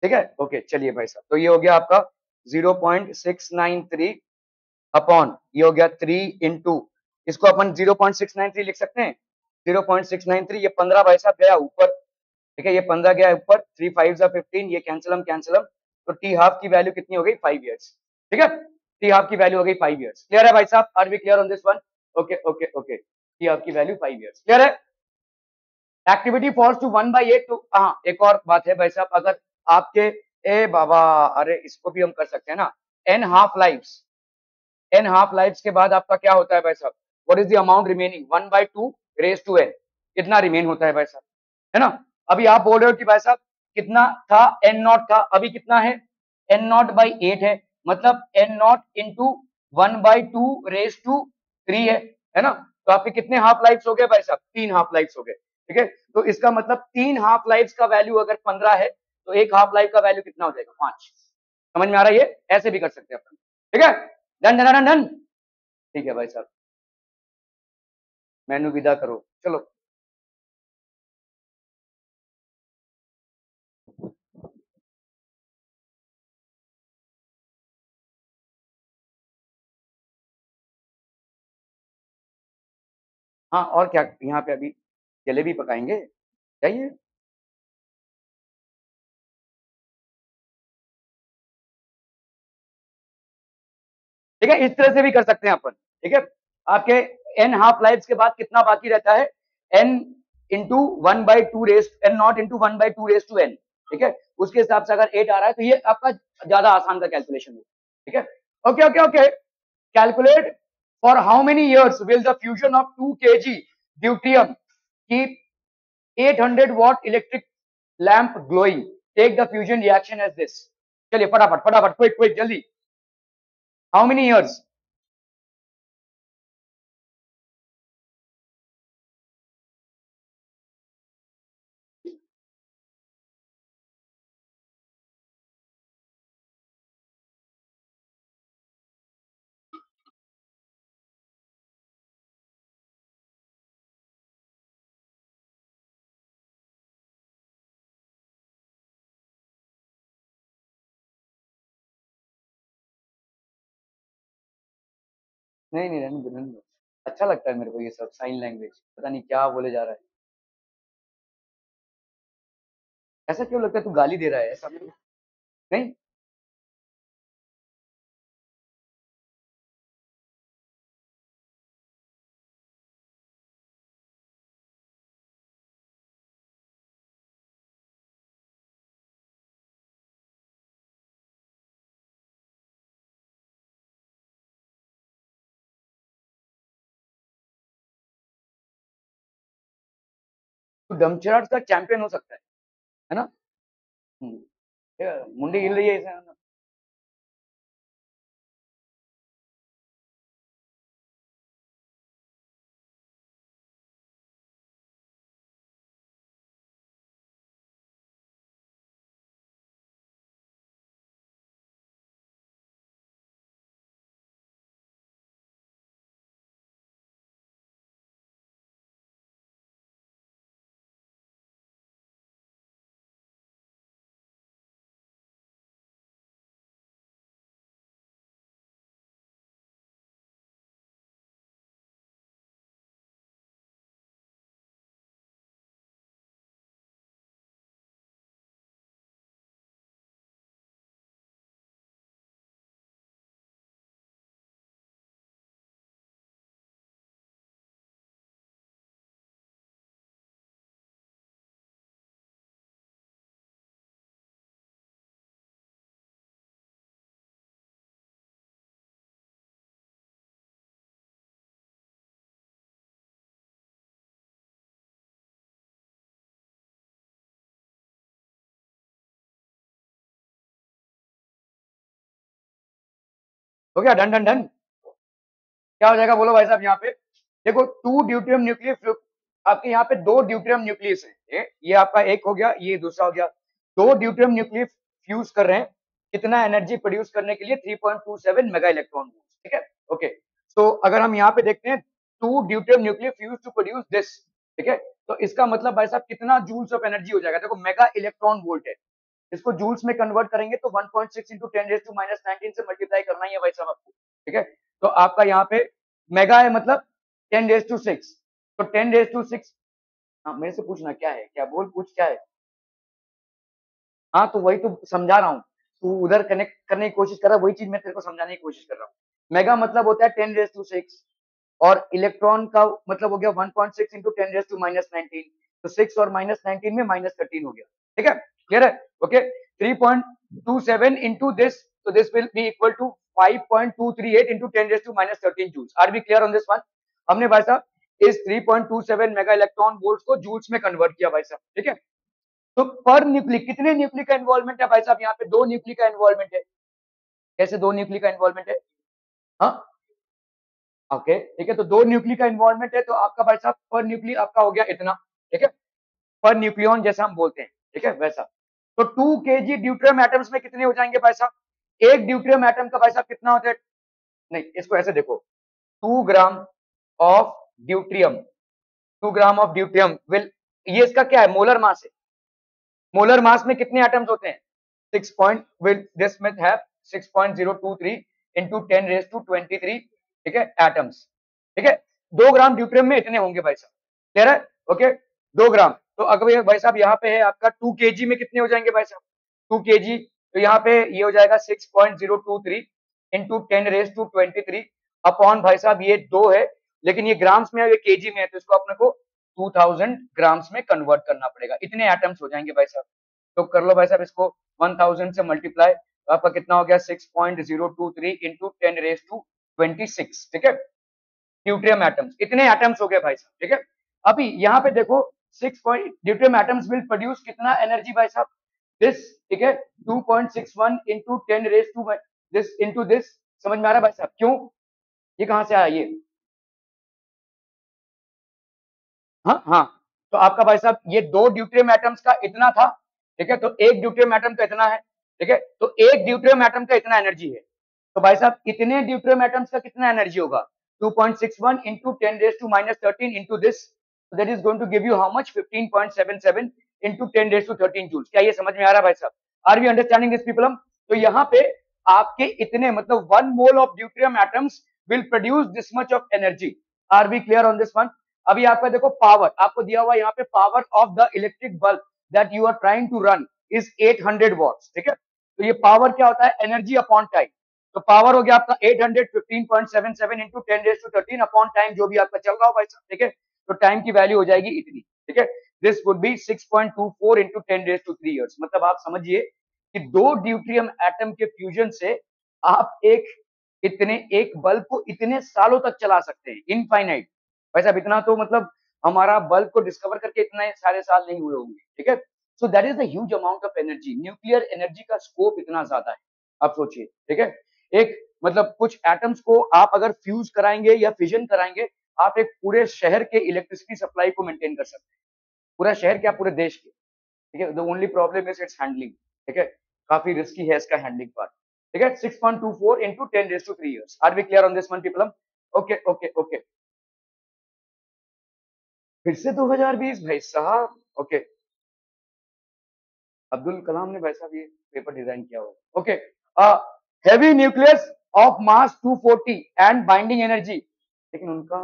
ठीक है, ओके, चलिए भाई साहब, तो ये हो गया आपका 0.693 अपॉन ये हो गया 3 इंटू, इसको अपन 0.693 लिख सकते हैं, 0.693, ये 15 भाई साहब गया ऊपर, ठीक है, ये 15 गया ऊपर, 3 5 15, ये कैंसिल, तो टी हाफ की वैल्यू कितनी हो गई 5 इयर्स, ठीक है, टी हाफ की वैल्यू हो गई 5 इयर्स। क्लियर है भाई साहब, are we clear on this one? Okay okay okay, t half की वैल्यू 5 इयर्स, क्लियर है। एक्टिविटी फॉर्स टू 1/8 टू, हाँ एक और बात है भाई साहब, अगर आपके, ए बाबा, अरे इसको भी हम कर सकते हैं ना, n half lives, n half lives के बाद आपका क्या होता है भाई साहब, what is the amount remaining, 1/2 raise to n, कितना रिमेन होता है भाई साहब, है ना। अभी आप बोल रहे हो कि भाई साहब कितना था, एन नॉट था, अभी कितना है, एन नॉट बाई 8 है, मतलब n naught into 1/2 raise to 3 है ना। तो आपके कितने हाफ लाइफ्स हो गए भाई साहब, 3 हाफ लाइफ्स हो गए, ठीक है। तो इसका मतलब 3 हाफ लाइफ्स का वैल्यू अगर 15 है, तो एक हाफ लाइफ का वैल्यू कितना हो जाएगा, 5। समझ में आ रहा है, ये ऐसे भी कर सकते हैं अपन, ठीक है। डन डन डन डन, ठीक है भाई साहब, मेनू विदा करो, चलो। हाँ और क्या, यहाँ पे अभी जलेबी पकाएंगे, चाहिए। ठीक है, इस तरह से भी कर सकते हैं अपन, ठीक है। आपके एन हाफ लाइफ के बाद कितना बाकी रहता है, n into 1/2 raise, n naught into 1/2 raise to n, ठीक है। उसके हिसाब से अगर 8 आ रहा है तो ये आपका ज्यादा आसान का कैलकुलेशन है, ठीक है। Okay okay okay, calculate for how many years will the fusion of 2 kg deuterium keep 800 watt electric lamp glowing, take the fusion reaction as this. चलिए फटाफट फटाफट, क्विक क्विक, जल्दी, हाउ मेनी इयर्स। नहीं नहीं, रहने दो रहने दो, अच्छा लगता है मेरे को ये सब साइन लैंग्वेज, पता नहीं क्या बोले जा रहा है, ऐसा क्यों लगता है तू गाली दे रहा है ऐसा मेरे को? नहीं, तू डमचराट का चैंपियन हो सकता है ना। हम्म, ये मुंडी हिल रही है ऐसा ना। हो गया, डन डन डन, क्या हो जाएगा बोलो भाई साहब यहाँ पे। देखो 2 ड्यूटेरियम न्यूक्लियस, आपके यहाँ पे 2 ड्यूटेरियम न्यूक्लियस है, ये आपका एक हो गया, ये दूसरा हो गया, 2 ड्यूटेरियम न्यूक्लियस फ्यूज कर रहे हैं, कितना एनर्जी प्रोड्यूस करने के लिए, 3.27 मेगा इलेक्ट्रॉन वोल्ट, ठीक है। ओके, तो अगर हम यहाँ पे देखते हैं 2 deuterium nucleus fuse to produce this, ठीक है, तो इसका मतलब भाई साहब कितना जूल्स ऑफ एनर्जी हो जाएगा, देखो मेगा इलेक्ट्रॉन वोल्ट है, इसको जूल्स में कन्वर्ट करेंगे तो 1.6 इंटू 10 रेज टू -19 से मल्टीप्लाई करना ही है भाई साहब आपको, ठीक है। तो आपका यहाँ पे मेगा है मतलब 10⁶, तो 10⁶, हाँ मेरे से पूछना क्या है, क्या बोल, पूछ क्या है। हाँ तो वही तो समझा रहा हूँ, तू उधर कनेक्ट करने की कोशिश कर रहा है, वही चीज मैं तेरे को समझाने की कोशिश कर रहा हूँ। मेगा मतलब होता है 10⁶, और इलेक्ट्रॉन का मतलब हो गया 1.6 इंटू 10⁻⁻19, तो 6 और -19 में -13 हो गया। ठीक है, क्लियर है, ओके। 3.27 इंटू दिस, तो this will be equal to 5.238 into 10⁻13 joules. Are we clear on this one. हमने भाई साहब इस 3.27 मेगा इलेक्ट्रॉन वोल्ट को जूल्स में कन्वर्ट किया भाई साहब, ठीक है। तो पर न्यूक्लिक कितने न्यूक्लिक का इन्वॉल्वमेंट है भाई साहब, यहाँ पे 2 न्यूक्लिक का इन्वॉल्वमेंट है। कैसे 2 न्यूक्लिक का इन्वॉल्वमेंट है, हाँ ओके ठीक है, तो 2 न्यूक्लिक का इन्वॉल्वमेंट है, तो आपका भाई साहब पर न्यूक्लिक आपका हो गया इतना, ठीक है, पर न्यूक्लियन जैसा हम बोलते हैं, ठीक है वैसा। तो 2 केजी ड्यूट्रियम एटम्स में कितने हो जाएंगे भाई साहब, एक ड्यूट्रियम एटम का भाई साहब कितना होता है, नहीं इसको ऐसे देखो, 2 gram of deuterium, 2 gram of deuterium will, ये इसका क्या है, मोलर मास है। मोलर मास में कितने एटम्स होते हैं, 6 पॉइंट विल दिस में है 6.023 इंटू 10⁻23, ठीक है एटम्स, ठीक है। 2 ग्राम ड्यूट्रियम में इतने होंगे भाई साहब, क्लियर है, ओके 2 ग्राम। तो अगर भाई साहब यहाँ पे है आपका 2 केजी में कितने हो जाएंगे भाई साहब, 2 केजी, तो यहाँ पे ये हो जाएगा 6.023 इंटू 10⁻23 अपॉन भाई साहब ये 2 है, लेकिन ये ग्राम्स में है, ये केजी में है, तो इसको अपने को 2000 ग्राम्स में कन्वर्ट करना पड़ेगा, इतने एटम्स हो जाएंगे भाई साहब। तो कर लो भाई साहब इसको 1000 से मल्टीप्लाई, तो आपका कितना हो गया 6.023 इंटू 10⁻26, ठीक है, ड्यूट्रियम एटम्स, इतने एटम्स हो गए भाई साहब, ठीक है। अभी यहाँ पे देखो 6 point deuterium atoms will produce कितना एनर्जी भाई साहब, दिस, ठीक है, 2.61 इंटू 10⁻2 दिस इंटू दिस, समझ में आ रहा है भाई साहब, क्यों, ये कहां से आया ये, हाँ हाँ, तो आपका भाई साहब ये 2 ड्यूट्रियम एटम्स का इतना था, ठीक है, तो एक ड्यूट्रियम एटम का इतना है, ठीक है, तो एक ड्यूट्रियम एटम का इतना एनर्जी है, तो भाई साहब इतने ड्यूट्रियम एटम्स का कितना एनर्जी होगा, 2.61 into 10⁻13 into this, that is going to give you how much, 15.77 into 10⁻13 joules. क्या ये समझ में आ रहा है भाई साहब, are we understanding this people. तो यहाँ पे आपके इतने मतलब 1 mole of deuterium atoms will produce this much of energy. Are we clear on this one. अभी आपका देखो पावर आपको दिया हुआ यहाँ पे, power of the electric bulb that you are trying to run is 800 watts, ठीक है। तो ये पावर क्या होता है, एनर्जी अपॉन टाइम। तो पावर हो गया आपका 815.77 इंटू 10⁻13 अपॉन टाइम, जो भी आपका चल रहा हो भाई साहब, ठीक है, तो टाइम की वैल्यू हो जाएगी इतनी, ठीक है। This would B 6.24 into 10⁻3 years. मतलब आप समझिए कि 2 ड्यूट्रियम एटम के फ्यूजन से आप इतने एक बल्ब को इतने सालों तक चला सकते हैं, इनफाइनाइट। भाई साहब इतना तो मतलब हमारा बल्ब को डिस्कवर करके इतने सारे साल नहीं हुए होंगे, ठीक है। So that is the huge amount of energy, nuclear energy का स्कोप इतना ज्यादा है, आप सोचिए, ठीक है। एक मतलब कुछ एटम्स को आप अगर फ्यूज कराएंगे या फिजन कराएंगे, आप एक पूरे शहर के इलेक्ट्रिसिटी सप्लाई को मेंटेन कर सकते हैं, पूरा शहर क्या, पूरे देश के, ठीक है। The only problem is it's handling, ठीक है, काफी रिस्की है इसका हैंडलिंग पार्ट, ठीक है। 6.24 into 10⁻3 years. Are we clear on this one people, okay okay okay. फिर से 2020 भाई साहब, ओके, अब्दुल कलाम ने भाई साहब ये पेपर डिजाइन किया हुआ, okay. Heavy nucleus of mass 240 and binding energy, लेकिन उनका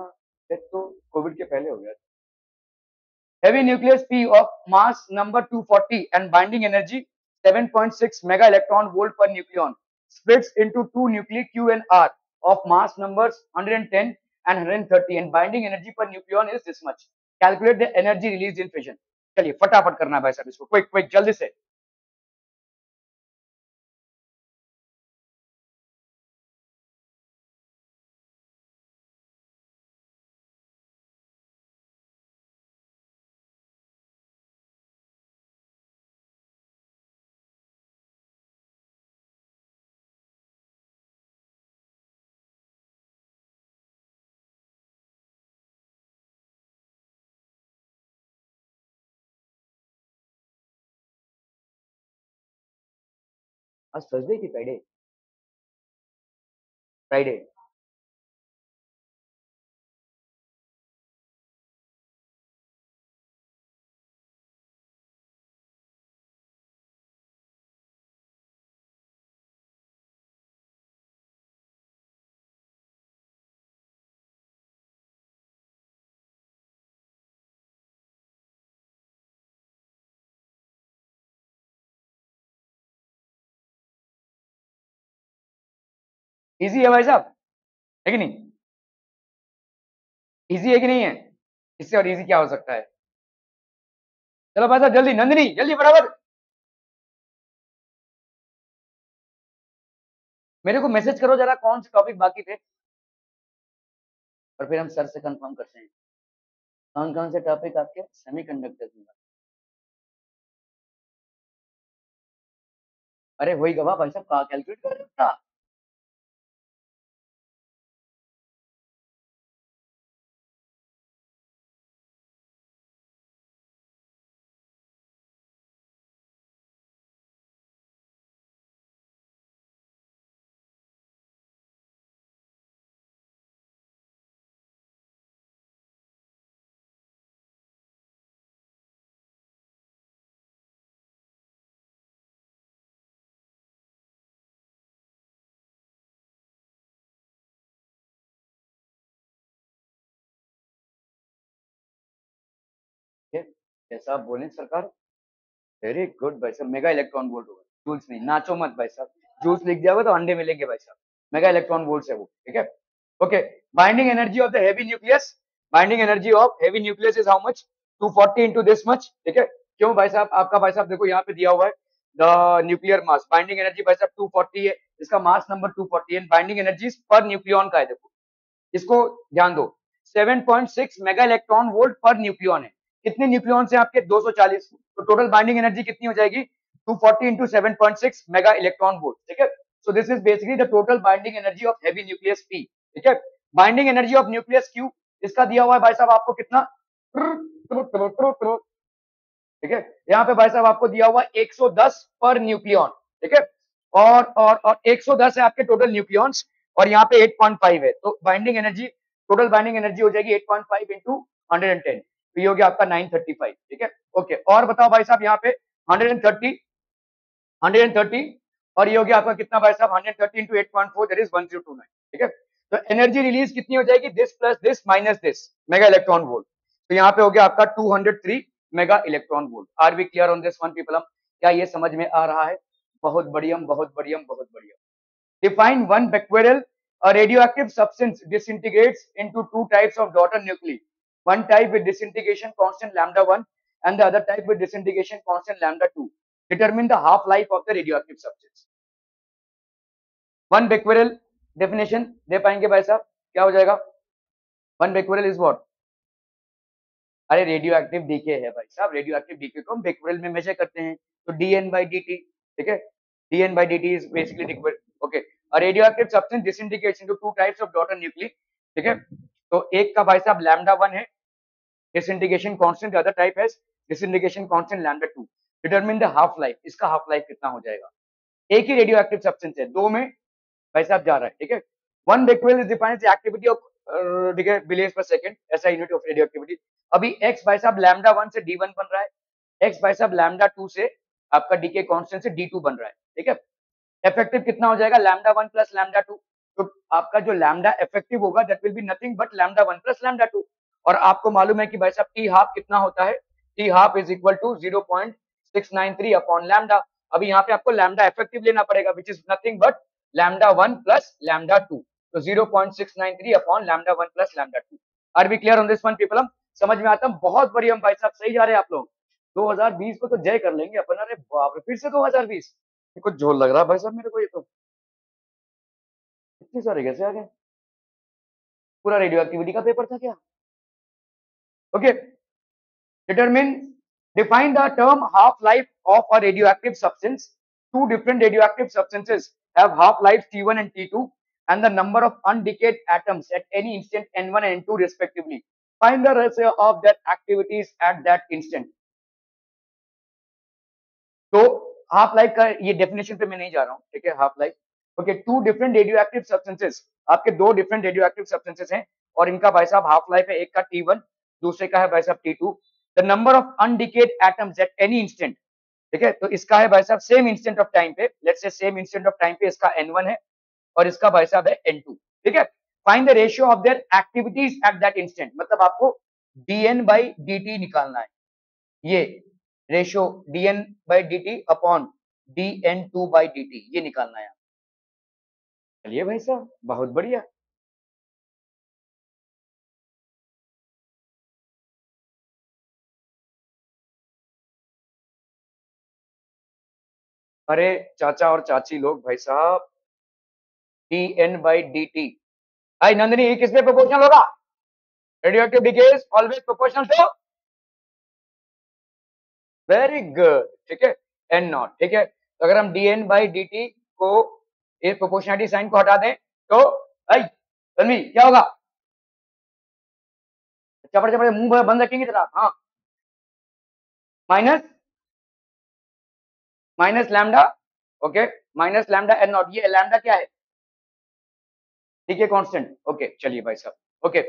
डेथ तो कोविड के पहले हो गया। Heavy nucleus P of mass number 240 and binding energy 7.6 mega electron volt per nucleon splits into two nuclei Q and R of mass numbers 110 and 130 and binding energy per nucleon is this much. Calculate the energy released in fission. चलिए फटाफट करना है भाई साहब इसको, quick quick जल्दी से। आज थर्सडे की फ्राइडे, फ्राइडे इजी है भाई साहब, है कि नहीं? इजी है कि नहीं है? इससे और इजी क्या हो सकता है? चलो भाई साहब जल्दी, नंदिनी जल्दी बराबर, मेरे को मैसेज करो जरा कौन से टॉपिक बाकी थे, और फिर हम सर से कंफर्म करते हैं कौन कौन से टॉपिक आपके सेमीकंडक्टर में। अरे वही गवा भाई साहब, कहा कैलकुलेट कर रहे हो था? जैसा आप बोले सरकार, वेरी गुड भाई साहब, मेगा इलेक्ट्रॉन वोल्ट होगा, जूल्स नहीं, नाचो मत भाई साहब, जूल्स लिख दिया होगा तो अंडे मिलेंगे भाई साहब, मेगा इलेक्ट्रॉन वोल्ट है वो, ठीक है। Okay, binding energy of the heavy nucleus, binding energy of heavy nucleus is how much, 240 into this much, ठीक है। क्यों भाई साहब, आपका भाई साहब देखो यहाँ पे दिया हुआ है the nuclear mass, binding energy भाई साहब 240 है, इसका मास नंबर 240 है, बाइंडिंग एनर्जी पर न्यूक्लियन का है, देखो इसको ध्यान दो, 7.6 mega electron volt per nucleon है, कितने न्यूक्लियन है आपके 240, तो टोटल बाइंडिंग एनर्जी कितनी हो जाएगी 240 into 7.6 मेगा इलेक्ट्रॉन वोल्ट, ठीक है। So this is basically the total binding energy of heavy nucleus P, ठीक है। Binding energy of nucleus Q, इसका दिया हुआ है भाई साहब आपको कितना, ठीक है, यहाँ पे भाई साहब आपको दिया हुआ 110 पर न्यूक्लियन, ठीक है, और 110 है आपके टोटल न्यूक्लियंस, और यहाँ पे 8.5 है, तो binding energy, total binding energy हो जाएगी 8.5 into 110, तो ये हो गया आपका 935, ठीक है। ओके, और बताओ भाई साहब यहाँ पे 130, 130, और ये हो गया आपका कितना भाई साहब 130 into 8.4, दैट इज 1029, ठीक है। तो एनर्जी रिलीज कितनी हो जाएगी, this plus this minus this mega electron volt, तो यहाँ पे हो गया आपका 203 mega electron volt. Are we clear on this one people? क्या ये समझ में आ रहा है? बहुत बढ़िया, बहुत बढ़िया, बहुत बढ़िया। Define one becquerel. A radioactive substance disintegrates into two types of daughter nuclei. One type with disintegration constant lambda 1 and the other type with disintegration constant lambda 2. Determine the half-life of the radioactive substance. One becquerel definition दे पाएंगे भाई साहब, क्या हो जाएगा? One becquerel is what? अरे radio active DK है भाई साहब, रेडियो एक्टिव डीके को हम बेक्वेरल में मेजर करते हैं, तो dN/dt, ठीक है, dN/dt is basically liquid, okay, a radioactive substance disintegrates into two types of daughter nuclei, ठीक है, तो एक का भाई साहब लैम्डा 1 है disintegration constant, the other type है disintegration constant lambda 2, determine the half life, इसका हाफ लाइफ कितना हो जाएगा? एक ही रेडियो एक्टिव सब्सटेंस है, दो में भाई साहब जा रहा है, ठीक है। One becquerel is defined the activity of, ठीक है, बिलियंस पर सेकंड, ऐसा यूनिट ऑफ रेडियो एक्टिविटी। अभी x भाई साहब लैम्डा 1 से d1 बन रहा है, x भाई साहब लैम्डा 2 से आपका डीके कांस्टेंट से d2 बन रहा है, ठीक है। इफेक्टिव कितना हो जाएगा, लैम्डा 1 प्लस लैम्डा 2, तो आपका जो लैम्डा इफेक्टिव होगा that will be nothing but lambda 1 plus lambda 2, और आपको मालूम है कि भाई साहब टी हाफ कितना होता है, T half is equal to 0.693 upon lambda. अभी यहाँ पे आपको लैम्डा इफेक्टिव लेना पड़ेगा which is nothing but lambda 1 plus lambda 2, तो 0.693 upon lambda 1 plus lambda 2। Are we clear on this one people? समझ में आता है? बहुत बढ़िया भाई साहब, सही जा रहे हैं आप लोग, 2020 को तो जय कर लेंगे अपन। अरे बाप रे, फिर से 2020, कुछ झोल लग रहा है भाई साहब मेरे को, ये तो इतने सारे कैसे आ गए? पूरा रेडियो एक्टिविटी का पेपर था क्या? Okay, determine, define the term half life of a radioactive substance. Two different radioactive substances have half life T1 and T2 and the number of undecayed atoms at any instant N1 and N2 respectively. Find the ratio of their activities at that instant. तो half life का ये definition पे मैं नहीं जा रहा हूँ, ठीक है, half life. Okay, two different radioactive substances, आपके दो डिफरेंट रेडियो एक्टिव सब्सटेंसेस हैं, और इनका भाई साहब हाफ लाइफ है, एक का T1, दूसरे का है भाई साहब T2। The number of undecayed atoms at any instant, ठीक है, तो इसका है भाई साहब सेम इंस्टेंट ऑफ टाइम पे, let's say same instant of time पे इसका N1 है और इसका भाई साहब है N2, ठीक है। Find the ratio of their activities at that instant, मतलब आपको dN/dt निकालना है, ये रेशियो dN/dt अपॉन dN2/dt ये निकालना है। चलिए भाई साहब, बहुत बढ़िया। अरे चाचा और चाची लोग भाई साहब, D N by D T. आई नंदिनी, ये किसमें प्रोपोर्शनल होगा? Radioactive decay is always proportional to, very good, ठीक है, एन नॉट, ठीक है। तो अगर हम D N by D T को, इस प्रोपोर्शनलिटी साइन को हटा दें तो, आई तन्वी क्या होगा? चपड़ चपड़ मुंह बंद रखेंगे जरा, हाँ। Minus minus lambda, okay, minus lambda N naught. ये लैम्डा क्या है? ठीक है, कांस्टेंट, ओके। चलिए भाई साहब, ओके।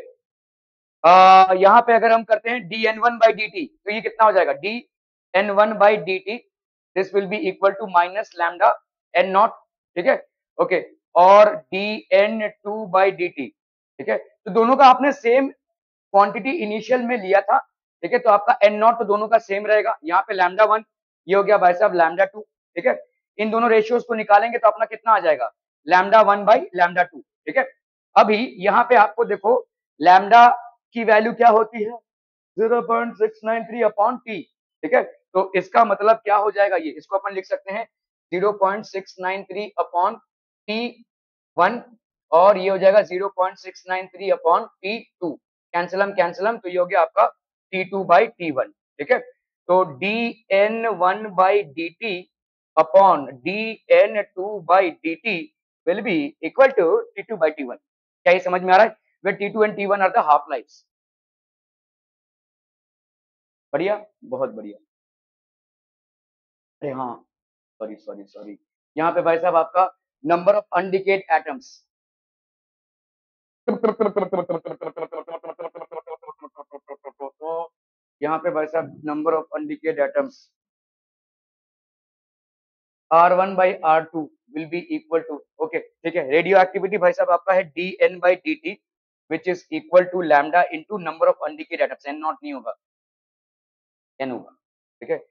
यहाँ पे अगर हम करते हैं D N one by D T, तो ये कितना हो जाएगा? D N one by D T, this will be equal to minus lambda N not, ठीक है, ओके। और D N two by D T, ठीक है। तो दोनों का आपने सेम क्वांटिटी इनिशियल में लिया था, ठीक है। तो आपका एन नॉट तो दोनों का सेम रहेगा। यहाँ पे लैम्डा वन, ये हो गया भाई साहब लैम्डा टू, ठीक है। इन दोनों रेशियोज को निकालेंगे तो अपना कितना आ जाएगा? Lambda one by lambda two, ठीक है। अभी यहाँ पे आपको देखो, लैम्डा की वैल्यू क्या होती है? 0.693 अपॉन टी, ठीक है। तो इसका मतलब क्या हो जाएगा? ये इसको अपन लिख सकते हैं 0.693 अपॉन टी वन, और ये हो जाएगा 0.693 अपॉन टी टू। कैंसलम, तो ये हो गया आपका T two by T one, ठीक है। तो D N one by D T upon D N two by D T will be equal to T two by T one. क्या ये समझ में आ रहा है? Where T two and T one are the half life. बढ़िया, बहुत बढ़िया। अरे हाँ, सॉरी सॉरी सॉरी, यहाँ पे भाई साहब आपका नंबर ऑफ अनडिकेड एटम्स, तो यहाँ पे भाई साहब number of undecayed atoms R1 by R2 will be equal to, okay, ठीक है। रेडियो एक्टिविटी भाई साहब आपका है D N by D T which is equal to lambda into number of undecayed atoms, N not नहीं होगा, N होगा, ठीक है।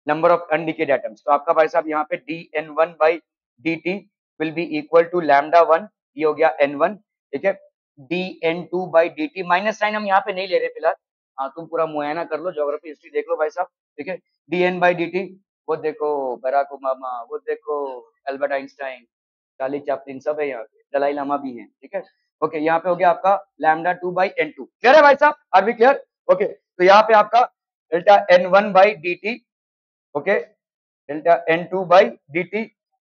नंबर ऑफ अनडिकेड एटम्स, तो आपका भाई साहब यहाँ पे D N one by D T will be equal to lambda one, ये हो गया एन वन, ठीक है। D N two by D T, minus sign हम यहाँ पे नहीं ले रहे फिलहाल, हाँ तुम पूरा मुआयना कर लो, ज्योग्राफी हिस्ट्री देख लो भाई साहब, ठीक है। D N by D T, वो देखो बराक ओबामा, वो देखो एल्बर्ट आइंस्टाइन, चार्ली चैपलिन, सब है यहाँ पे, दलाई लामा भी है, ठीक है। ओके, यहाँ पे हो गया आपका lambda two by N two. Clear है भाई साहब? Are we clear? ओके, तो यहाँ पे आपका delta N one by D T, okay, delta n2 by dt,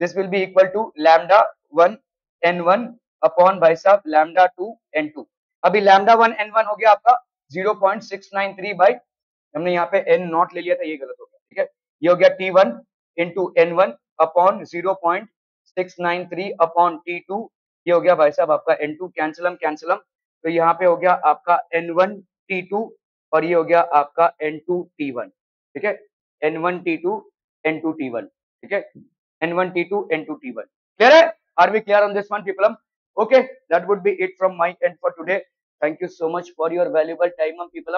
this will be equal to lambda 1 n1 upon भाई साहब lambda 2 n2। अभी lambda 1 n1 हो गया आपका 0.693 बाई, हमने यहाँ पे n नॉट ले लिया था, ये गलत हो गया, ठीक है। ये हो गया t1 into n1 upon 0.693 upon t2, ये हो गया भाई साहब आपका n2, कैंसलम, तो यहाँ पे हो गया आपका n1 t2 और ये हो गया आपका n2 t1, ठीक है। N1 T2 N2 T1, ठीक है, N1 T2 N2 T1। clear है? Are we clear on this one people? Okay, that would be it from my end for today. Thank you so much for your valuable time people.